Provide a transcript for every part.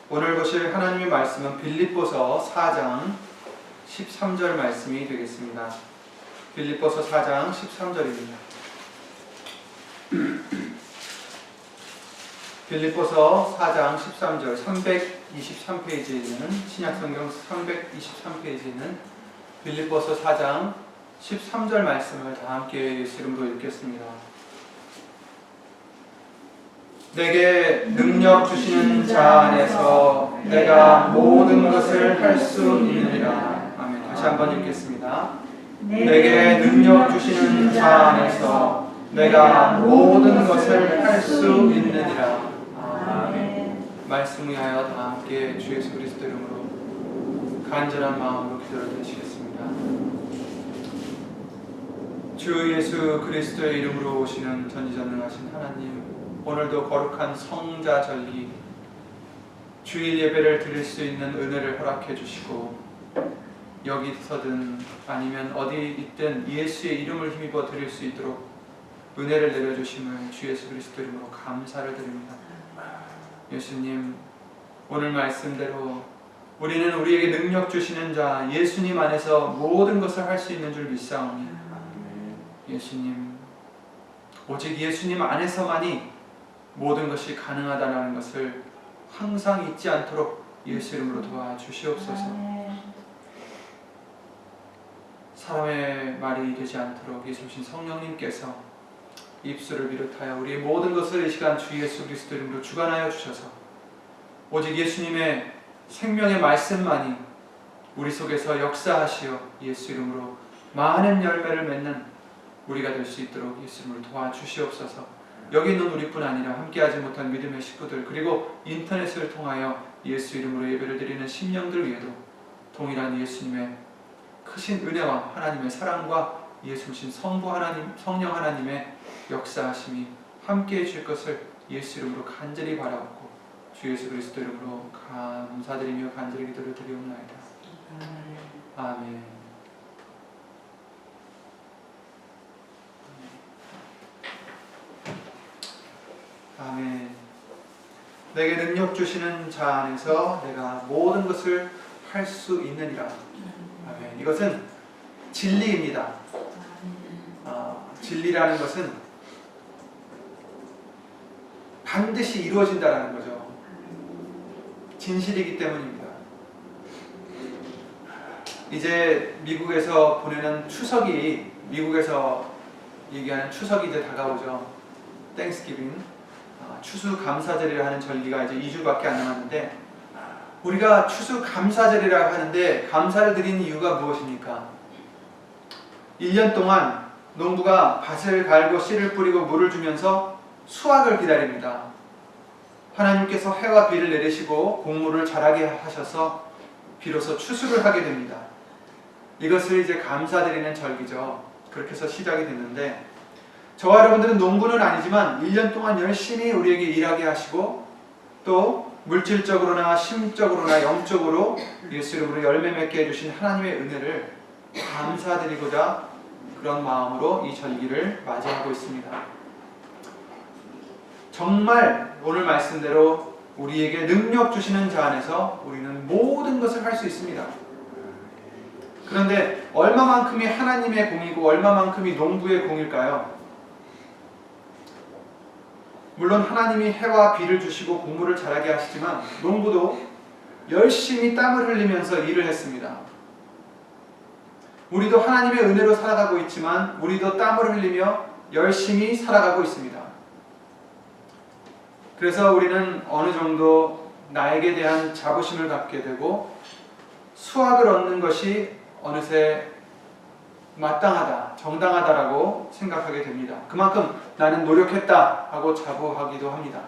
오늘 보실 하나님의 말씀은 빌립보서 4장 13절 말씀이 되겠습니다. 빌립보서 4장 13절입니다. 빌립보서 4장 13절 323페이지에 있는 신약성경 323페이지에 있는 빌립보서 4장 13절 말씀을 다 함께 예수 이름으로 읽겠습니다. 내게 능력 주시는 자 안에서 내가 모든 것을 할 수 있느니라. 아멘. 다시 한번 읽겠습니다. 내게 능력 주시는 자 안에서 내가 모든 것을 할 수 있느니라. 아멘. 말씀 위하여 다 함께 주 예수 그리스도 이름으로 간절한 마음으로 기도를 드리시겠습니다. 주 예수 그리스도의 이름으로 오시는 전지전능하신 하나님, 오늘도 거룩한 성자절기 주일 예배를 드릴 수 있는 은혜를 허락해 주시고, 여기서든 아니면 어디 있든 예수의 이름을 힘입어 드릴 수 있도록 은혜를 내려주심을 주 예수 그리스도 이름으로 감사를 드립니다. 예수님, 오늘 말씀대로 우리는 우리에게 능력 주시는 자 예수님 안에서 모든 것을 할 수 있는 줄 믿사오니, 예수님, 오직 예수님 안에서만이 모든 것이 가능하다는 것을 항상 잊지 않도록 예수 이름으로 도와주시옵소서. 사람의 말이 되지 않도록 예수신 성령님께서 입술을 비롯하여 우리의 모든 것을 이 시간 주 예수 그리스도 이름으로 주관하여 주셔서 오직 예수님의 생명의 말씀만이 우리 속에서 역사하시어 예수 이름으로 많은 열매를 맺는 우리가 될 수 있도록 예수 이름으로 도와주시옵소서. 여기 있는 우리뿐 아니라 함께하지 못한 믿음의 식구들, 그리고 인터넷을 통하여 예수 이름으로 예배를 드리는 심령들 위에도 동일한 예수님의 크신 은혜와 하나님의 사랑과 예수신 성부 하나님, 성령 하나님의 역사하심이 함께해 줄 것을 예수 이름으로 간절히 바라옵고 주 예수 그리스도 이름으로 감사드리며 간절히 기도를 드리옵나이다. 아멘. 아멘. 내게 능력 주시는 자 안에서 내가 모든 것을 할 수 있느니라. 아멘. 이것은 진리입니다. 진리라는 것은 반드시 이루어진다는 거죠. 진실이기 때문입니다. 이제 미국에서 보내는 추석이, 미국에서 얘기하는 추석이 이제 다가오죠. 땡스기빙. 추수감사절이라 하는 절기가 이제 2주밖에 안 남았는데, 우리가 추수감사절이라고 하는데 감사를 드리는 이유가 무엇입니까? 1년 동안 농부가 밭을 갈고 씨를 뿌리고 물을 주면서 수확을 기다립니다. 하나님께서 해와 비를 내리시고 곡물을 자라게 하셔서 비로소 추수를 하게 됩니다. 이것을 이제 감사드리는 절기죠. 그렇게 해서 시작이 됐는데, 저와 여러분들은 농부는 아니지만 1년 동안 열심히 우리에게 일하게 하시고, 또 물질적으로나 심적으로나 영적으로 예수 이름으로 열매 맺게 해주신 하나님의 은혜를 감사드리고자 그런 마음으로 이 절기를 맞이하고 있습니다. 정말 오늘 말씀대로 우리에게 능력 주시는 자 안에서 우리는 모든 것을 할 수 있습니다. 그런데 얼마만큼이 하나님의 공이고 얼마만큼이 농부의 공일까요? 물론 하나님이 해와 비를 주시고 곡물을 자라게 하시지만 농부도 열심히 땀을 흘리면서 일을 했습니다. 우리도 하나님의 은혜로 살아가고 있지만 우리도 땀을 흘리며 열심히 살아가고 있습니다. 그래서 우리는 어느 정도 나에게 대한 자부심을 갖게 되고 수확을 얻는 것이 어느새 마땅하다, 정당하다라고 생각하게 됩니다. 그만큼 나는 노력했다 하고 자부하기도 합니다.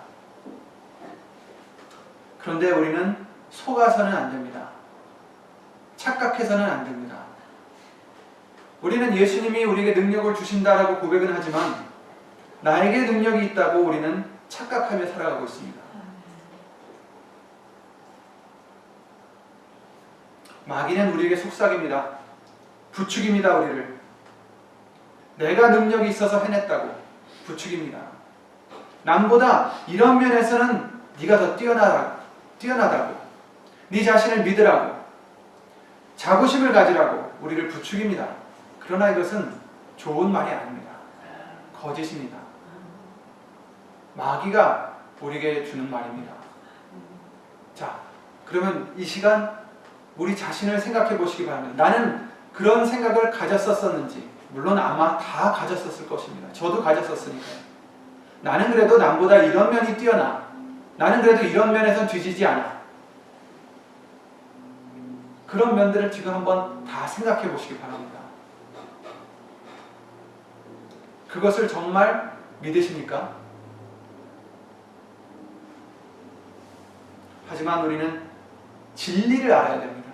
그런데 우리는 속아서는 안 됩니다. 착각해서는 안 됩니다. 우리는 예수님이 우리에게 능력을 주신다라고 고백은 하지만 나에게 능력이 있다고 우리는 착각하며 살아가고 있습니다. 마귀는 우리에게 속삭입니다. 부추깁니다. 우리를. 내가 능력이 있어서 해냈다고 부추깁니다. 남보다 이런 면에서는 네가 더 뛰어나라. 뛰어나다고, 네 자신을 믿으라고, 자부심을 가지라고 우리를 부추깁니다. 그러나 이것은 좋은 말이 아닙니다. 거짓입니다. 마귀가 우리에게 주는 말입니다. 자, 그러면 이 시간 우리 자신을 생각해 보시기 바랍니다. 나는 그런 생각을 가졌었는지, 물론 아마 다 가졌었을 것입니다. 저도 가졌었으니까요. 나는 그래도 남보다 이런 면이 뛰어나. 나는 그래도 이런 면에선 뒤지지 않아. 그런 면들을 지금 한번 다 생각해 보시기 바랍니다. 그것을 정말 믿으십니까? 하지만 우리는 진리를 알아야 됩니다.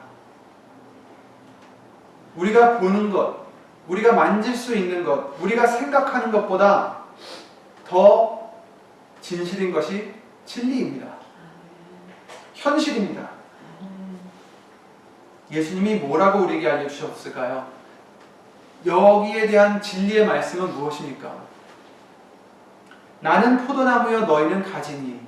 우리가 보는 것, 우리가 만질 수 있는 것, 우리가 생각하는 것보다 더 진실인 것이 진리입니다. 현실입니다. 예수님이 뭐라고 우리에게 알려주셨을까요? 여기에 대한 진리의 말씀은 무엇입니까? 나는 포도나무여 너희는 가지니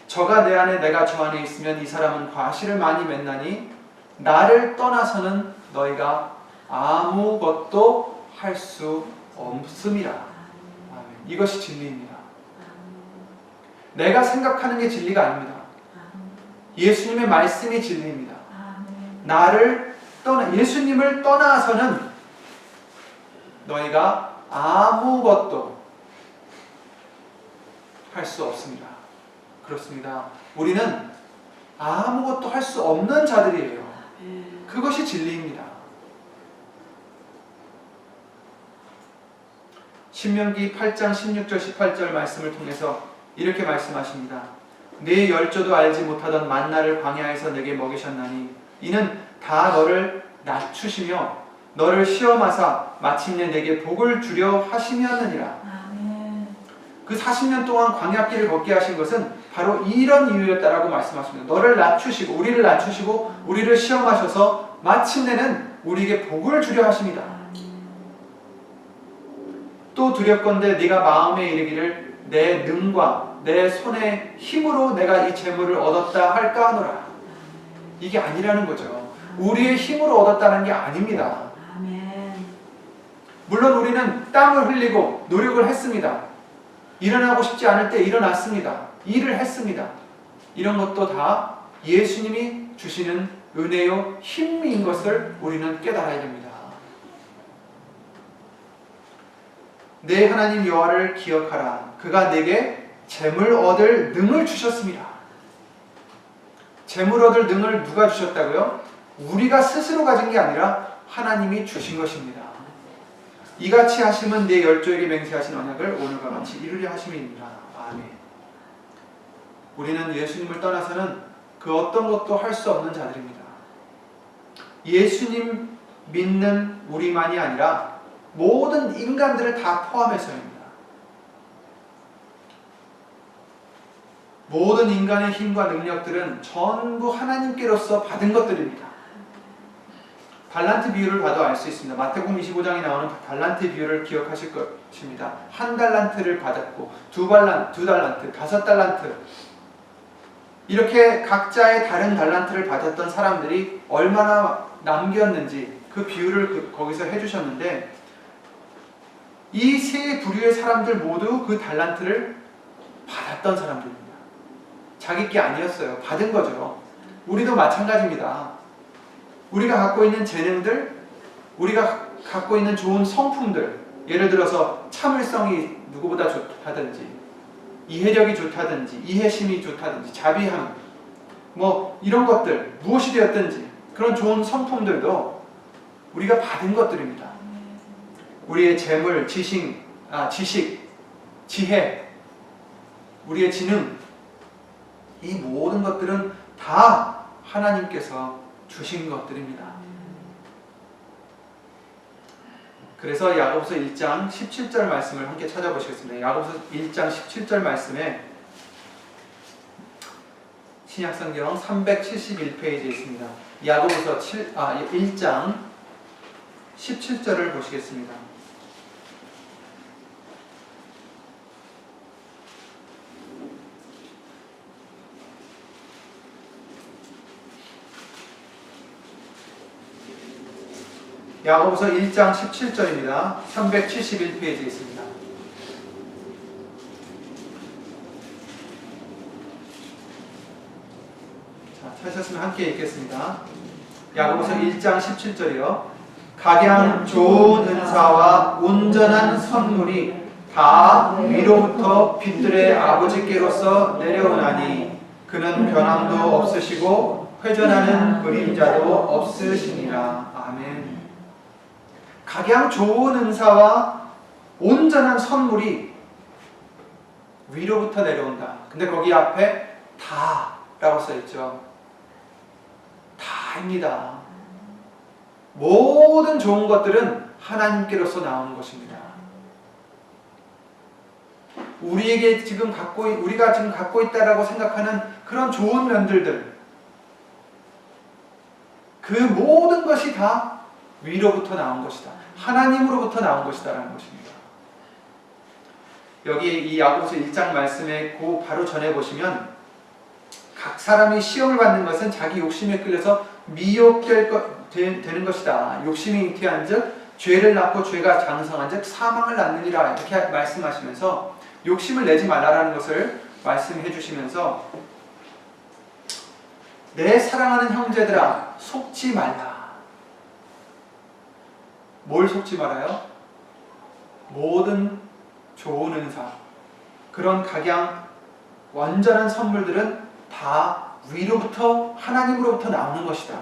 저가 내 안에 내가 주 안에 있으면 이 사람은 과실을 많이 맺나니 나를 떠나서는 너희가 아무것도 할 수 없음이라. 아멘. 이것이 진리입니다. 내가 생각하는 게 진리가 아닙니다. 예수님의 말씀이 진리입니다. 예수님을 떠나서는 너희가 아무것도 할 수 없습니다. 그렇습니다. 우리는 아무것도 할 수 없는 자들이에요. 그것이 진리입니다. 신명기 8장 16절 18절 말씀을 통해서 이렇게 말씀하십니다. 네 열조도 알지 못하던 만나를 광야에서 내게 먹이셨나니 이는 다 너를 낮추시며 너를 시험하사 마침내 내게 복을 주려 하심이었느니라. 그 40년 동안 광야길을 걷게 하신 것은 바로 이런 이유였다라고 말씀하십니다. 너를 낮추시고 우리를 낮추시고 우리를 시험하셔서 마침내는 우리에게 복을 주려 하십니다. 또 두렵건대 네가 마음에 이르기를 내 능과 내 손의 힘으로 내가 이 재물을 얻었다 할까 하노라. 이게 아니라는 거죠. 우리의 힘으로 얻었다는 게 아닙니다. 물론 우리는 땀을 흘리고 노력을 했습니다. 일어나고 싶지 않을 때 일어났습니다. 일을 했습니다. 이런 것도 다 예수님이 주시는 은혜요 힘인 것을 우리는 깨달아야 됩니다. 내 하나님 여호와를 기억하라. 그가 내게 재물 얻을 능을 주셨습니다. 재물 얻을 능을 누가 주셨다고요? 우리가 스스로 가진 게 아니라 하나님이 주신 것입니다. 이같이 하심은 내 열조에게 맹세하신 언약을 오늘과 같이 이루려 하심이니라. 아멘. 우리는 예수님을 떠나서는 그 어떤 것도 할 수 없는 자들입니다. 예수님 믿는 우리만이 아니라 모든 인간들을 다 포함해서입니다. 모든 인간의 힘과 능력들은 전부 하나님께로서 받은 것들입니다. 달란트 비유를 봐도 알 수 있습니다. 마태복음 25장에 나오는 달란트 비유를 기억하실 것입니다. 한 달란트를 받았고 두 달란트, 5달란트 이렇게 각자의 다른 달란트를 받았던 사람들이 얼마나 남겼는지 그 비유를 거기서 해주셨는데 이 세 부류의 사람들 모두 그 달란트를 받았던 사람들입니다. 자기 게 아니었어요. 받은 거죠. 우리도 마찬가지입니다. 우리가 갖고 있는 재능들, 우리가 갖고 있는 좋은 성품들, 예를 들어서 참을성이 누구보다 좋다든지 이해력이 좋다든지 이해심이 좋다든지 자비함 뭐 이런 것들 무엇이 되었든지 그런 좋은 성품들도 우리가 받은 것들입니다. 우리의 재물, 지식, 지혜, 우리의 지능 이 모든 것들은 다 하나님께서 주신 것들입니다. 그래서 야고보서 1장 17절 말씀을 함께 찾아보시겠습니다. 야고보서 1장 17절 말씀에 신약성경 371페이지에 있습니다. 야고보서 1장 17절을 보시겠습니다. 야고보서 1장 17절입니다. 371페이지에 있습니다. 자, 찾으셨으면 함께 읽겠습니다. 야고보서 1장 17절이요. 각양 좋은 은사와 온전한 선물이 다 위로부터 빛들의 아버지께로서 내려오나니 그는 변함도 없으시고 회전하는 그림자도 없으시니라. 아멘. 각양 좋은 은사와 온전한 선물이 위로부터 내려온다. 근데 거기 앞에 다라고 써있죠. 다입니다. 모든 좋은 것들은 하나님께로서 나오는 것입니다. 우리가 지금 갖고 있다라고 생각하는 그런 좋은 면들들, 그 모든 것이 다 위로부터 나온 것이다. 하나님으로부터 나온 것이다라는 것입니다. 여기 이 야고보서 1장 말씀에 그 바로 전에 보시면 각 사람이 시험을 받는 것은 자기 욕심에 끌려서 미혹되는 것이다. 욕심이 잉태한 즉 죄를 낳고 죄가 장성한 즉 사망을 낳느니라. 이렇게 말씀하시면서 욕심을 내지 말라라는 것을 말씀해 주시면서 내 사랑하는 형제들아 속지 말라. 뭘 속지 말아요? 모든 좋은 은사, 그런 각양 완전한 선물들은 다 위로부터 하나님으로부터 나오는 것이다.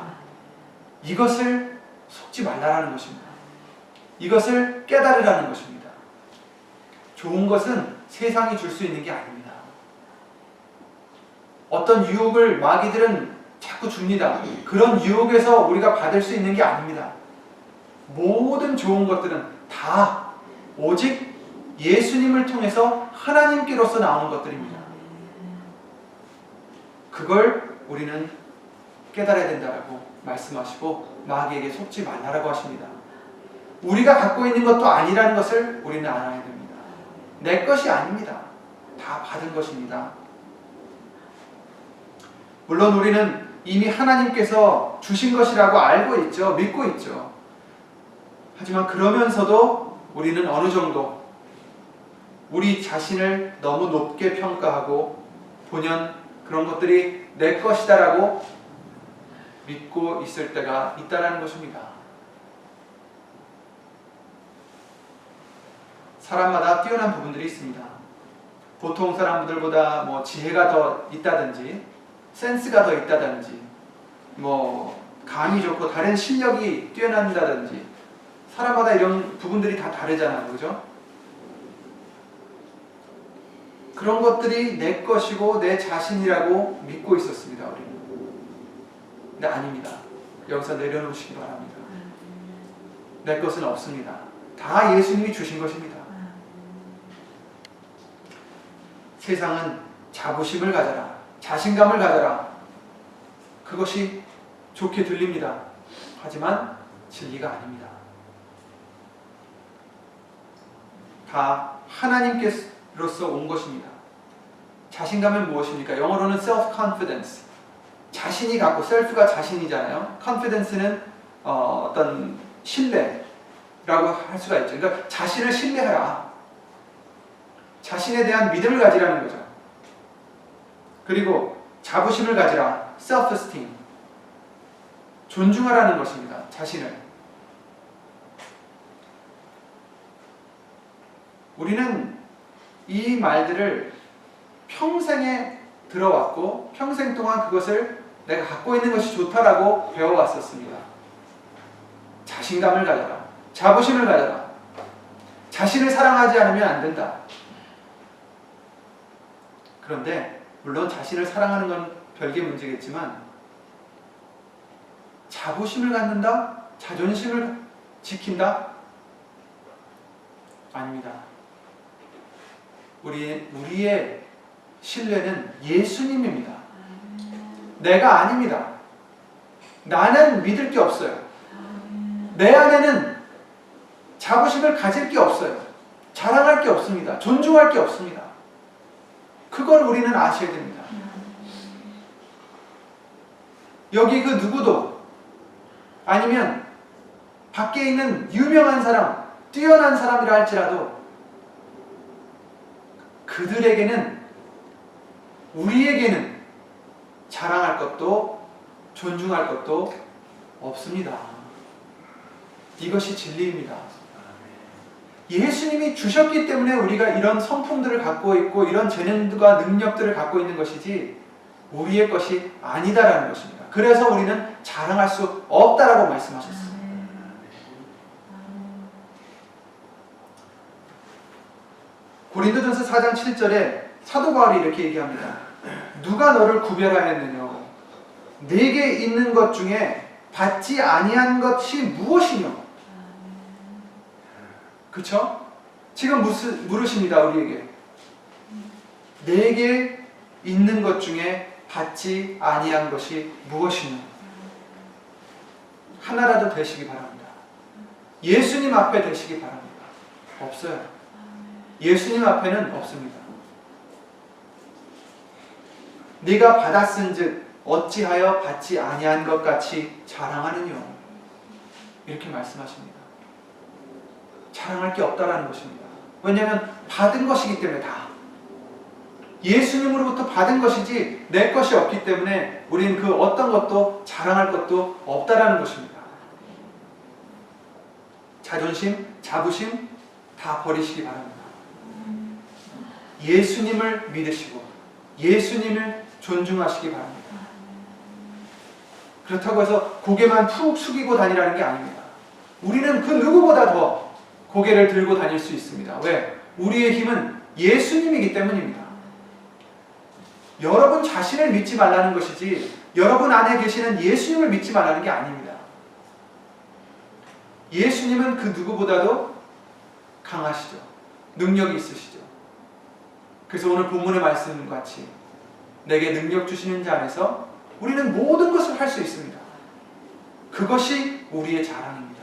이것을 속지 말라라는 것입니다. 이것을 깨달으라는 것입니다. 좋은 것은 세상이 줄 수 있는 게 아닙니다. 어떤 유혹을 마귀들은 자꾸 줍니다. 그런 유혹에서 우리가 받을 수 있는 게 아닙니다. 모든 좋은 것들은 다 오직 예수님을 통해서 하나님께로서 나오는 것들입니다. 그걸 우리는 깨달아야 된다라고 말씀하시고 마귀에게 속지 말라라고 하십니다. 우리가 갖고 있는 것도 아니라는 것을 우리는 알아야 됩니다. 내 것이 아닙니다. 다 받은 것입니다. 물론 우리는 이미 하나님께서 주신 것이라고 알고 있죠. 믿고 있죠. 하지만 그러면서도 우리는 어느 정도 우리 자신을 너무 높게 평가하고 본연 그런 것들이 내 것이다라고 믿고 있을 때가 있다라는 것입니다. 사람마다 뛰어난 부분들이 있습니다. 보통 사람들보다 지혜가 더 있다든지 센스가 더 있다든지 감이 좋고 다른 실력이 뛰어난다든지 사람마다 이런 부분들이 다 다르잖아요. 그죠? 그런 것들이 내 것이고 내 자신이라고 믿고 있었습니다. 우리는. 근데 아닙니다. 여기서 내려놓으시기 바랍니다. 내 것은 없습니다. 다 예수님이 주신 것입니다. 세상은 자부심을 가져라, 자신감을 가져라, 그것이 좋게 들립니다. 하지만 진리가 아닙니다. 다 하나님께로서 온 것입니다. 자신감은 무엇입니까? 영어로는 self-confidence. 자신이 갖고, self가 자신이잖아요. confidence는 어떤 신뢰라고 할 수가 있죠. 그러니까 자신을 신뢰하라. 자신에 대한 믿음을 가지라는 거죠. 그리고 자부심을 가지라. self-esteem. 존중하라는 것입니다. 자신을. 우리는 이 말들을 평생에 들어왔고 평생 동안 그것을 내가 갖고 있는 것이 좋다라고 배워왔었습니다. 자신감을 가져라. 자부심을 가져라. 자신을 사랑하지 않으면 안 된다. 그런데 물론 자신을 사랑하는 건 별개 문제겠지만 자부심을 갖는다? 자존심을 지킨다? 아닙니다. 우리의 신뢰는 예수님입니다. 내가 아닙니다. 나는 믿을 게 없어요. 내 안에는 자부심을 가질 게 없어요. 자랑할 게 없습니다. 존중할 게 없습니다. 그걸 우리는 아셔야 됩니다. 여기 그 누구도 아니면 밖에 있는 유명한 사람, 뛰어난 사람이라 할지라도 그들에게는, 우리에게는 자랑할 것도 존중할 것도 없습니다. 이것이 진리입니다. 예수님이 주셨기 때문에 우리가 이런 성품들을 갖고 있고 이런 재능과 능력들을 갖고 있는 것이지 우리의 것이 아니다라는 것입니다. 그래서 우리는 자랑할 수 없다라고 말씀하셨습니다. 고린도전서 4장 7절에 사도 바울이 이렇게 얘기합니다. 누가 너를 구별하였느냐? 내게 있는 것 중에 받지 아니한 것이 무엇이뇨? 그쵸? 지금 물으십니다, 우리에게. 내게 있는 것 중에 받지 아니한 것이 무엇이뇨? 하나라도 되시기 바랍니다. 예수님 앞에 되시기 바랍니다. 없어요. 예수님 앞에는 없습니다. 네가 받았은즉 어찌하여 받지 아니한 것 같이 자랑하느뇨? 이렇게 말씀하십니다. 자랑할 게 없다라는 것입니다. 왜냐하면 받은 것이기 때문에 다. 예수님으로부터 받은 것이지 내 것이 없기 때문에 우리는 그 어떤 것도 자랑할 것도 없다라는 것입니다. 자존심, 자부심 다 버리시기 바랍니다. 예수님을 믿으시고 예수님을 존중하시기 바랍니다. 그렇다고 해서 고개만 푹 숙이고 다니라는 게 아닙니다. 우리는 그 누구보다 더 고개를 들고 다닐 수 있습니다. 왜? 우리의 힘은 예수님이기 때문입니다. 여러분 자신을 믿지 말라는 것이지 여러분 안에 계시는 예수님을 믿지 말라는 게 아닙니다. 예수님은 그 누구보다도 강하시죠. 능력이 있으시죠. 그래서 오늘 본문의 말씀같이 내게 능력 주시는 자 안에서 우리는 모든 것을 할 수 있습니다. 그것이 우리의 자랑입니다.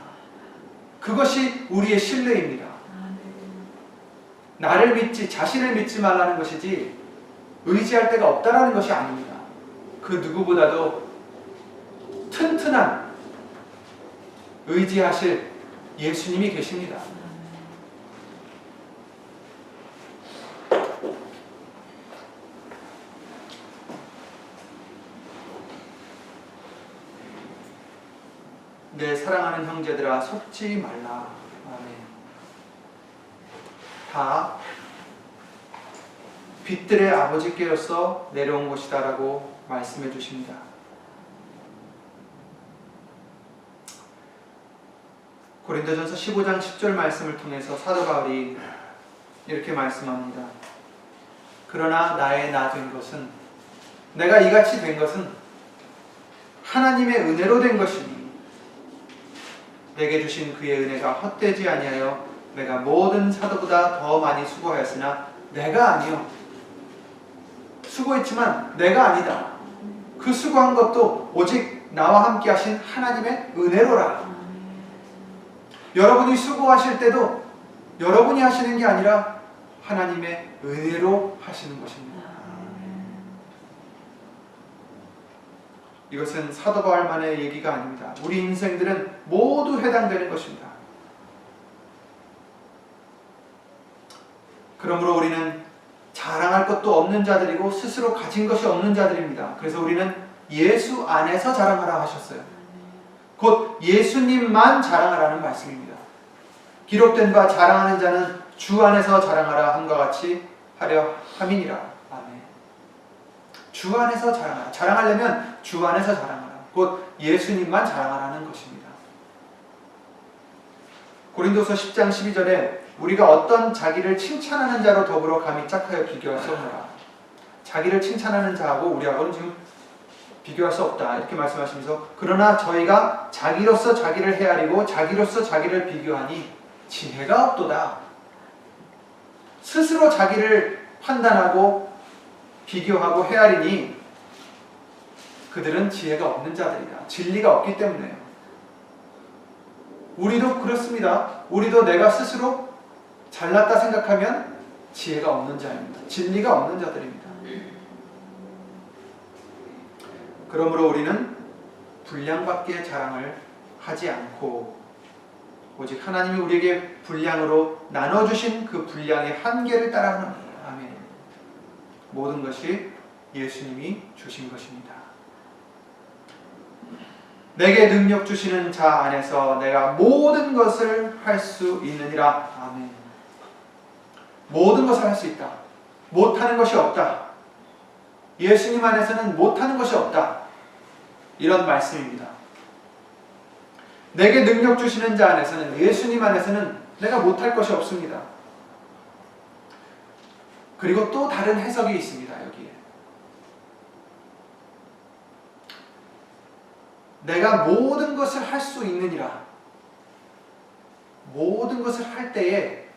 그것이 우리의 신뢰입니다. 나를 믿지, 자신을 믿지 말라는 것이지 의지할 데가 없다라는 것이 아닙니다. 그 누구보다도 튼튼한 의지하실 예수님이 계십니다. 내 사랑하는 형제들아 속지 말라. 아멘. 다 빛들의 아버지께로서 내려온 것이다 라고 말씀해 주십니다. 고린도전서 15장 10절 말씀을 통해서 사도 바울이 이렇게 말씀합니다. 그러나 나의 나 된 것은, 내가 이같이 된 것은 하나님의 은혜로 된 것이니 내게 주신 그의 은혜가 헛되지 아니하여 내가 모든 사도보다 더 많이 수고하였으나 내가 아니요. 수고했지만 내가 아니다. 그 수고한 것도 오직 나와 함께 하신 하나님의 은혜로라. 여러분이 수고하실 때도 여러분이 하시는 게 아니라 하나님의 은혜로 하시는 것입니다. 이것은 사도 바울만의 얘기가 아닙니다. 우리 인생들은 모두 해당되는 것입니다. 그러므로 우리는 자랑할 것도 없는 자들이고 스스로 가진 것이 없는 자들입니다. 그래서 우리는 예수 안에서 자랑하라 하셨어요. 곧 예수님만 자랑하라는 말씀입니다. 기록된 바 자랑하는 자는 주 안에서 자랑하라 함과 같이 하려 함이니라. 주 안에서 자랑하라. 자랑하려면 주 안에서 자랑하라. 곧 예수님만 자랑하라는 것입니다. 고린도서 10장 12절에 우리가 어떤 자기를 칭찬하는 자로 더불어 감히 짝하여 비교할 수 없노라. 자기를 칭찬하는 자하고 우리하고는 지금 비교할 수 없다. 이렇게 말씀하시면서 그러나 저희가 자기로서 자기를 헤아리고 자기로서 자기를 비교하니 지혜가 없도다. 스스로 자기를 판단하고 비교하고 헤아리니 그들은 지혜가 없는 자들이다. 진리가 없기 때문에요. 우리도 그렇습니다. 우리도 내가 스스로 잘났다 생각하면 지혜가 없는 자입니다. 진리가 없는 자들입니다. 그러므로 우리는 분량밖에 자랑을 하지 않고 오직 하나님이 우리에게 분량으로 나눠주신 그 분량의 한계를 따라가는 거예요. 아멘. 모든 것이 예수님이 주신 것입니다. 내게 능력 주시는 자 안에서 내가 모든 것을 할 수 있느니라. 아멘. 모든 것을 할 수 있다. 못하는 것이 없다. 예수님 안에서는 못하는 것이 없다. 이런 말씀입니다. 내게 능력 주시는 자 안에서는, 예수님 안에서는 내가 못할 것이 없습니다. 그리고 또 다른 해석이 있습니다. 여기에 내가 모든 것을 할 수 있느니라. 모든 것을 할 때에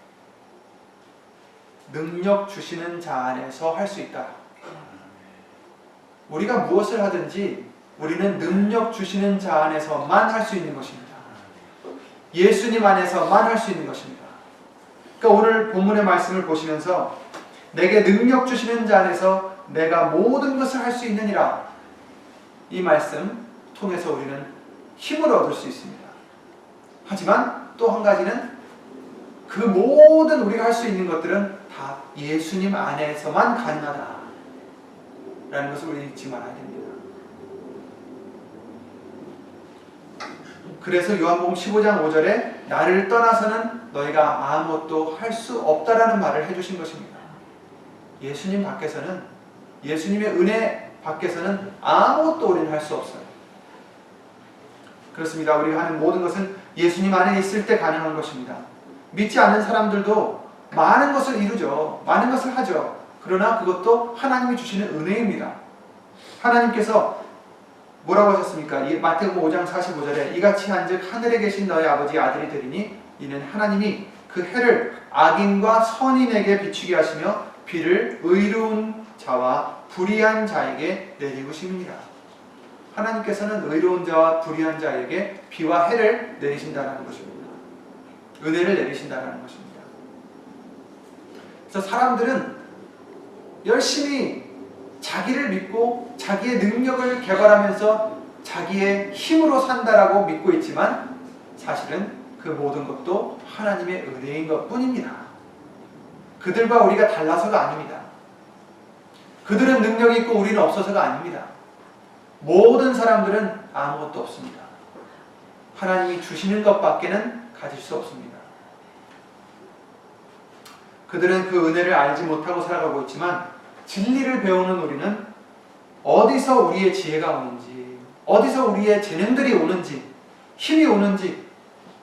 능력 주시는 자 안에서 할 수 있다. 우리가 무엇을 하든지 우리는 능력 주시는 자 안에서만 할 수 있는 것입니다. 예수님 안에서만 할 수 있는 것입니다. 그러니까 오늘 본문의 말씀을 보시면서 내게 능력 주시는 자 안에서 내가 모든 것을 할 수 있느니라. 이 말씀 통해서 우리는 힘을 얻을 수 있습니다. 하지만 또 한 가지는 그 모든 우리가 할 수 있는 것들은 다 예수님 안에서만 가능하다 라는 것을 우리는 잊지 말아야 됩니다. 그래서 요한복음 15장 5절에 나를 떠나서는 너희가 아무것도 할 수 없다라는 말을 해주신 것입니다. 예수님 밖에서는, 예수님의 은혜 밖에서는 아무것도 우리는 할 수 없어요. 그렇습니다. 우리가 하는 모든 것은 예수님 안에 있을 때 가능한 것입니다. 믿지 않는 사람들도 많은 것을 이루죠. 많은 것을 하죠. 그러나 그것도 하나님이 주시는 은혜입니다. 하나님께서 뭐라고 하셨습니까? 마태복음 5장 45절에 이같이 한즉 하늘에 계신 너희 아버지 아들이 되리니 이는 하나님이 그 해를 악인과 선인에게 비추게 하시며 비를 의로운 자와 불의한 자에게 내리우심이니라. 하나님께서는 의로운 자와 불의한 자에게 비와 해를 내리신다는 것입니다. 은혜를 내리신다는 것입니다. 그래서 사람들은 열심히 자기를 믿고 자기의 능력을 개발하면서 자기의 힘으로 산다라고 믿고 있지만 사실은 그 모든 것도 하나님의 은혜인 것 뿐입니다. 그들과 우리가 달라서가 아닙니다. 그들은 능력이 있고 우리는 없어서가 아닙니다. 모든 사람들은 아무것도 없습니다. 하나님이 주시는 것밖에는 가질 수 없습니다. 그들은 그 은혜를 알지 못하고 살아가고 있지만 진리를 배우는 우리는 어디서 우리의 지혜가 오는지, 어디서 우리의 재능들이 오는지, 힘이 오는지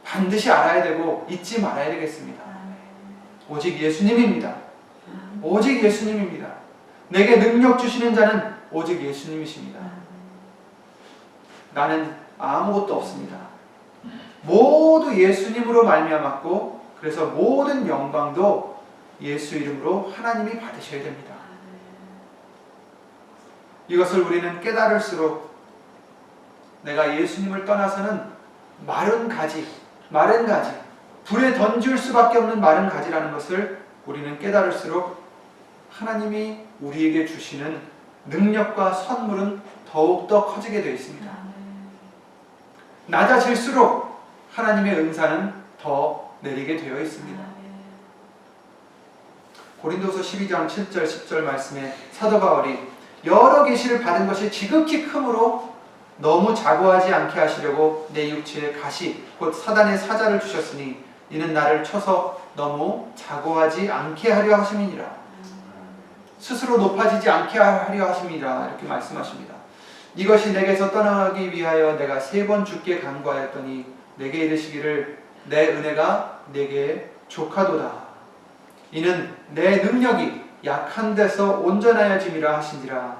반드시 알아야 되고 잊지 말아야 되겠습니다. 오직 예수님입니다. 오직 예수님입니다. 내게 능력 주시는 자는 오직 예수님이십니다. 나는 아무것도 없습니다. 모두 예수님으로 말미암았고 그래서 모든 영광도 예수 이름으로 하나님이 받으셔야 됩니다. 이것을 우리는 깨달을수록 내가 예수님을 떠나서는 마른 가지, 불에 던질 수밖에 없는 마른 가지라는 것을 우리는 깨달을수록 하나님이 우리에게 주시는 능력과 선물은 더욱더 커지게 되어 있습니다. 낮아질수록 하나님의 은사는 더 내리게 되어 있습니다. 고린도서 12장 7절 10절 말씀에 사도 바울이 여러 계시를 받은 것이 지극히 크므로 너무 자고하지 않게 하시려고 내 육체에 가시 곧 사단의 사자를 주셨으니 이는 나를 쳐서 너무 자고하지 않게 하려 하심이니라. 스스로 높아지지 않게 하려 하심이라 이렇게 말씀하십니다. 이것이 내게서 떠나기 위하여 내가 3번 주께 간구하였더니 내게 이르시기를 내 은혜가 내게 족하도다. 이는 내 능력이 약한 데서 온전하여짐이라 하시니라.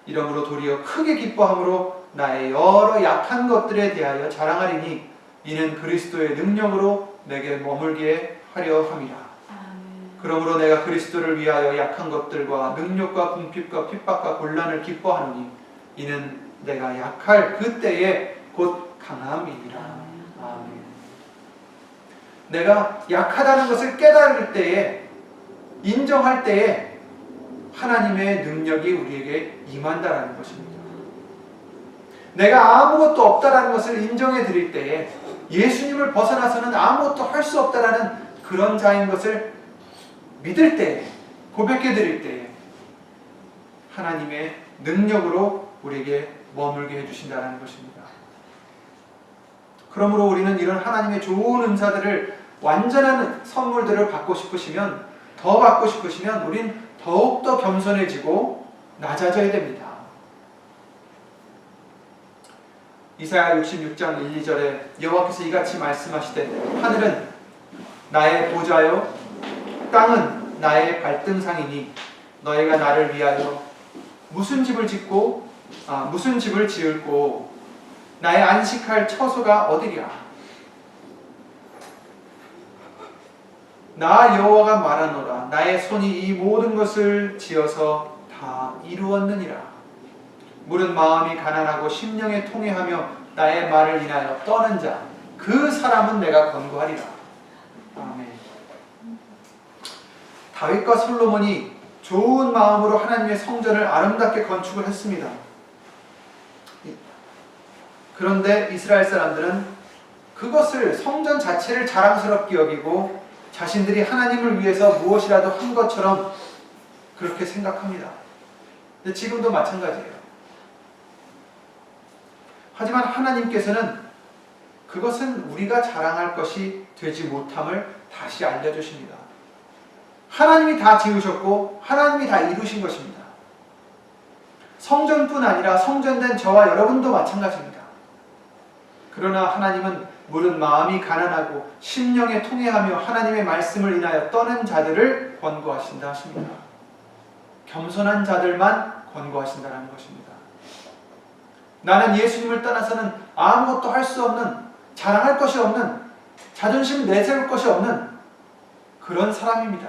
이러므로 도리어 크게 기뻐함으로 나의 여러 약한 것들에 대하여 자랑하리니 이는 그리스도의 능력으로 내게 머물게 하려 함이라. 그러므로 내가 그리스도를 위하여 약한 것들과 능력과 궁핍과 핍박과 곤란을 기뻐하노니 이는 내가 약할 그때에 곧 강함이니라. 아멘. 내가 약하다는 것을 깨달을 때에, 인정할 때에 하나님의 능력이 우리에게 임한다라는 것입니다. 내가 아무것도 없다라는 것을 인정해 드릴 때에 예수님을 벗어나서는 아무것도 할 수 없다라는 그런 자인 것을 믿을 때, 고백해 드릴 때 하나님의 능력으로 우리에게 머물게 해주신다는 것입니다. 그러므로 우리는 이런 하나님의 좋은 은사들을, 완전한 선물들을 받고 싶으시면, 더 받고 싶으시면 우린 더욱더 겸손해지고 낮아져야 됩니다. 이사야 66장 1, 2절에 여호와께서 이같이 말씀하시되 하늘은 나의 보좌요 땅은 나의 발등상이니 너희가 나를 위하여 무슨 집을 지을고 나의 안식할 처소가 어디랴. 나 여호와가 말하노라. 나의 손이 이 모든 것을 지어서 다 이루었느니라. 물은 마음이 가난하고 심령에 통회하며 나의 말을 인하여 떠는 자, 그 사람은 내가 권고하리라. 아멘. 다윗과 솔로몬이 좋은 마음으로 하나님의 성전을 아름답게 건축을 했습니다. 그런데 이스라엘 사람들은 그것을, 성전 자체를 자랑스럽게 여기고 자신들이 하나님을 위해서 무엇이라도 한 것처럼 그렇게 생각합니다. 근데 지금도 마찬가지예요. 하지만 하나님께서는 그것은 우리가 자랑할 것이 되지 못함을 다시 알려주십니다. 하나님이 다 지으셨고 하나님이 다 이루신 것입니다. 성전뿐 아니라 성전된 저와 여러분도 마찬가지입니다. 그러나 하나님은 물은 마음이 가난하고 심령에 통회하며 하나님의 말씀을 인하여 떠는 자들을 권고하신다 하십니다. 겸손한 자들만 권고하신다는 것입니다. 나는 예수님을 떠나서는 아무것도 할 수 없는, 자랑할 것이 없는, 자존심 내세울 것이 없는 그런 사람입니다.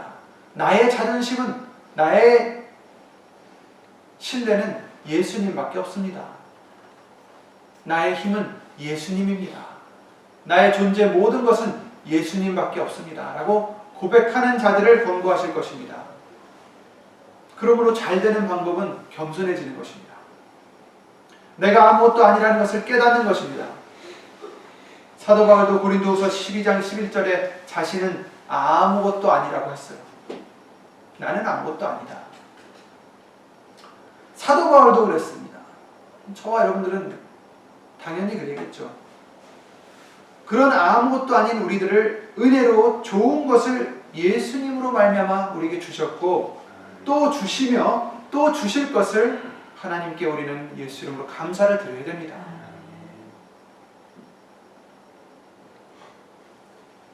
나의 자존심은, 나의 신뢰는 예수님밖에 없습니다. 나의 힘은 예수님입니다. 나의 존재 모든 것은 예수님밖에 없습니다. 라고 고백하는 자들을 권고하실 것입니다. 그러므로 잘 되는 방법은 겸손해지는 것입니다. 내가 아무것도 아니라는 것을 깨닫는 것입니다. 사도 바울도 고린도후서 12장 11절에 자신은 아무것도 아니라고 했어요. 나는 아무것도 아니다. 사도 바울도 그랬습니다. 저와 여러분들은 당연히 그러겠죠. 그런 아무것도 아닌 우리들을 은혜로 좋은 것을 예수님으로 말미암아 우리에게 주셨고, 또 주시며 또 주실 것을 하나님께 우리는 예수 이름으로 감사를 드려야 됩니다.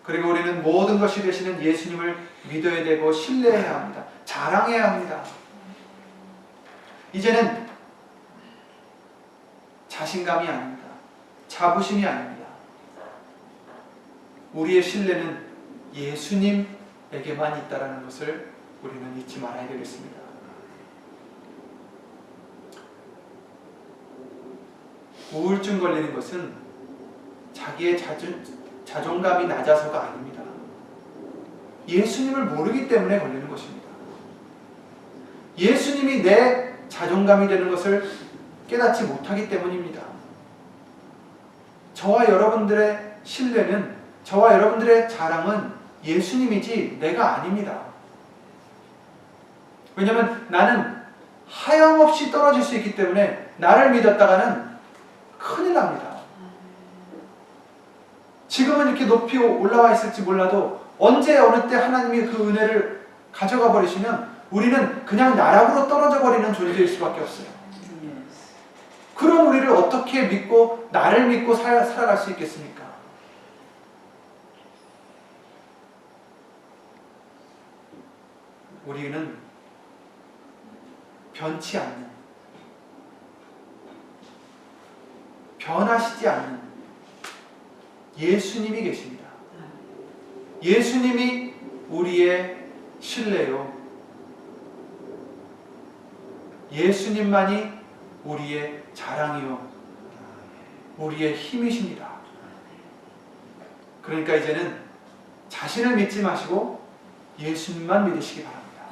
그리고 우리는 모든 것이 되시는 예수님을 믿어야 되고 신뢰해야 합니다. 자랑해야 합니다. 이제는 자신감이 아닙니다. 자부심이 아닙니다. 우리의 신뢰는 예수님에게만 있다는 것을 우리는 잊지 말아야 되겠습니다. 우울증 걸리는 것은 자기의 자존감이 낮아서가 아닙니다. 예수님을 모르기 때문에 걸리는 것입니다. 예수님이 내 자존감이 되는 것을 깨닫지 못하기 때문입니다. 저와 여러분들의 신뢰는, 저와 여러분들의 자랑은 예수님이지 내가 아닙니다. 왜냐하면 나는 하염없이 떨어질 수 있기 때문에 나를 믿었다가는 큰일 납니다. 지금은 이렇게 높이 올라와 있을지 몰라도 언제 어느 때 하나님이 그 은혜를 가져가 버리시면 우리는 그냥 나락으로 떨어져 버리는 존재일 수밖에 없어요. 그럼 우리를 어떻게 믿고, 나를 믿고 살아갈 수 있겠습니까? 우리는 변치 않는, 변하시지 않는 예수님이 계십니다. 예수님이 우리의 신뢰요, 예수님만이 우리의 자랑이요, 우리의 힘이십니다. 그러니까 이제는 자신을 믿지 마시고 예수님만 믿으시기 바랍니다.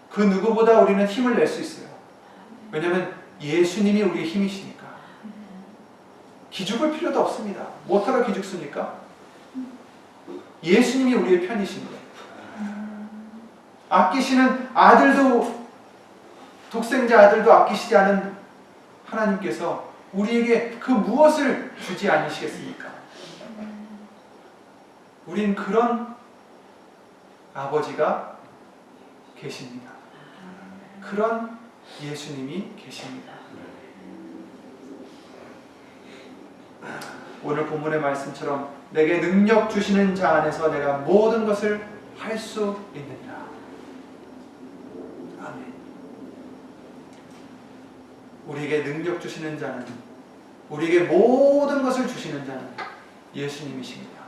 그 누구보다 우리는 힘을 낼 수 있어요. 왜냐하면 예수님이 우리의 힘이시니까. 기죽을 필요도 없습니다. 뭐하러 기죽습니까? 예수님이 우리의 편이신 거예요. 아끼시는 아들도, 독생자 아들도 아끼시지 않은 하나님께서 우리에게 그 무엇을 주지 않으시겠습니까? 우린 그런 아버지가 계십니다. 그런 예수님이 계십니다. 오늘 본문의 말씀처럼 내게 능력 주시는 자 안에서 내가 모든 것을 할 수 있느니라. 아멘. 우리에게 능력 주시는 자는, 우리에게 모든 것을 주시는 자는 예수님이십니다.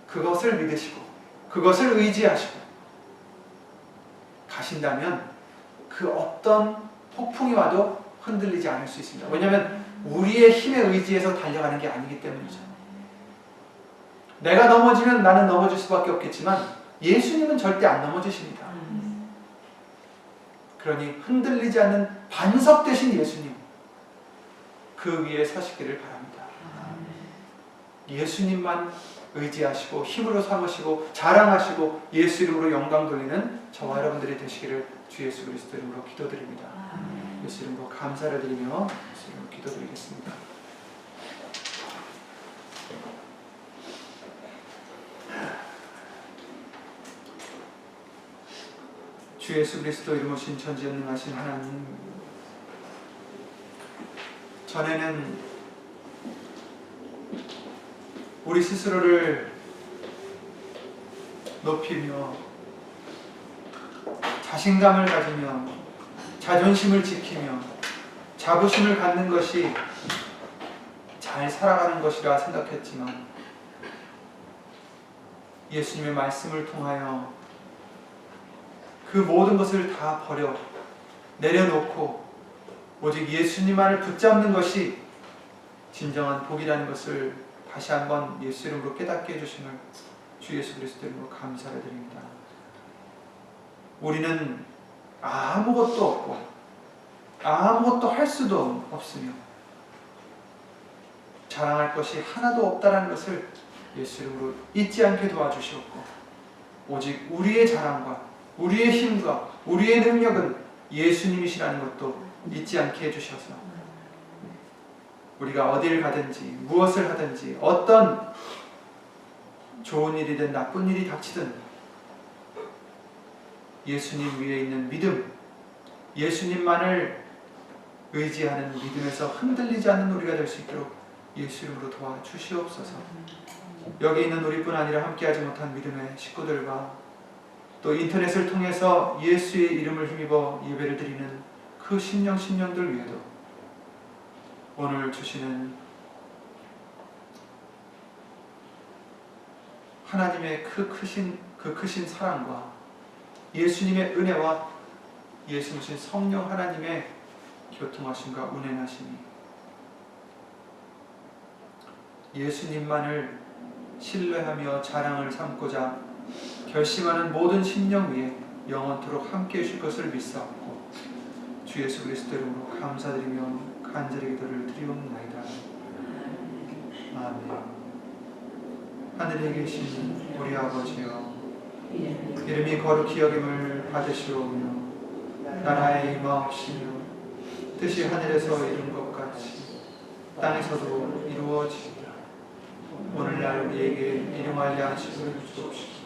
그것을 믿으시고 그것을 의지하시고 가신다면 그 어떤 폭풍이 와도 흔들리지 않을 수 있습니다. 왜냐하면 우리의 힘에 의지해서 달려가는 게 아니기 때문이죠. 내가 넘어지면 나는 넘어질 수밖에 없겠지만 예수님은 절대 안 넘어지십니다. 그러니 흔들리지 않는 반석 되신 예수님, 그 위에 서시기를 바랍니다. 예수님만 의지하시고 힘으로 삼으시고 자랑하시고 예수 이름으로 영광 돌리는 저와 여러분들이 되시기를 주 예수 그리스도 이름으로 기도드립니다. 예수 이름으로 감사를 드리며 예수 이름으로 기도드리겠습니다. 주 예수 그리스도 이름 오신 전지전능하신 하나님, 전에는 우리 스스로를 높이며 자신감을 가지며 자존심을 지키며 자부심을 갖는 것이 잘 살아가는 것이라 생각했지만 예수님의 말씀을 통하여 그 모든 것을 다 버려 내려놓고 오직 예수님만을 붙잡는 것이 진정한 복이라는 것을 다시 한번 예수 이름으로 깨닫게 해주심을 주 예수 그리스도 이름으로 감사를 드립니다. 우리는 아무것도 없고 아무것도 할 수도 없으며 자랑할 것이 하나도 없다는 것을 예수 이름으로 잊지 않게 도와주시옵고 오직 우리의 자랑과 우리의 힘과 우리의 능력은 예수님이시라는 것도 잊지 않게 해주셔서 우리가 어딜 가든지 무엇을 하든지 어떤 좋은 일이든 나쁜 일이 닥치든 예수님 위에 있는 믿음, 예수님만을 의지하는 믿음에서 흔들리지 않는 우리가 될 수 있도록 예수 이름으로 도와주시옵소서. 여기 있는 우리뿐 아니라 함께하지 못한 믿음의 식구들과 또 인터넷을 통해서 예수의 이름을 힘입어 예배를 드리는 그 심령들 위에도 오늘 주시는 하나님의 그 크신 사랑과 예수님의 은혜와 예수님이신 성령 하나님의 교통하심과 운행하심이 예수님만을 신뢰하며 자랑을 삼고자 결심하는 모든 심령 위에 영원토록 함께해 주실 것을 믿사옵고 주 예수 그리스도 이름으로 감사드리며 간절히 기도를 드리옵나이다. 아멘. 하늘에 계신 우리 아버지여, 이름이 거룩히 여김을 받으시오며 나라의 임하옵시며 뜻이 하늘에서 이룬 것 같이 땅에서도 이루어지리라. 오늘날 우리에게 일용할 양식을 주옵시고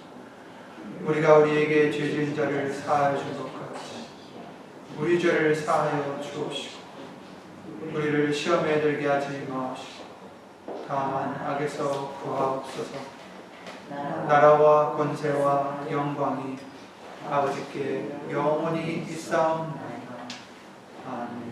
우리가 우리에게 죄 지은 자를 사하여 준 것 같이 우리 죄를 사하여 주옵시고 우리를 시험에 들게 하지 마옵시고 다만 악에서 구하옵소서. 나라와 권세와 영광이 아버지께 영원히 있사옵나이다. 아멘.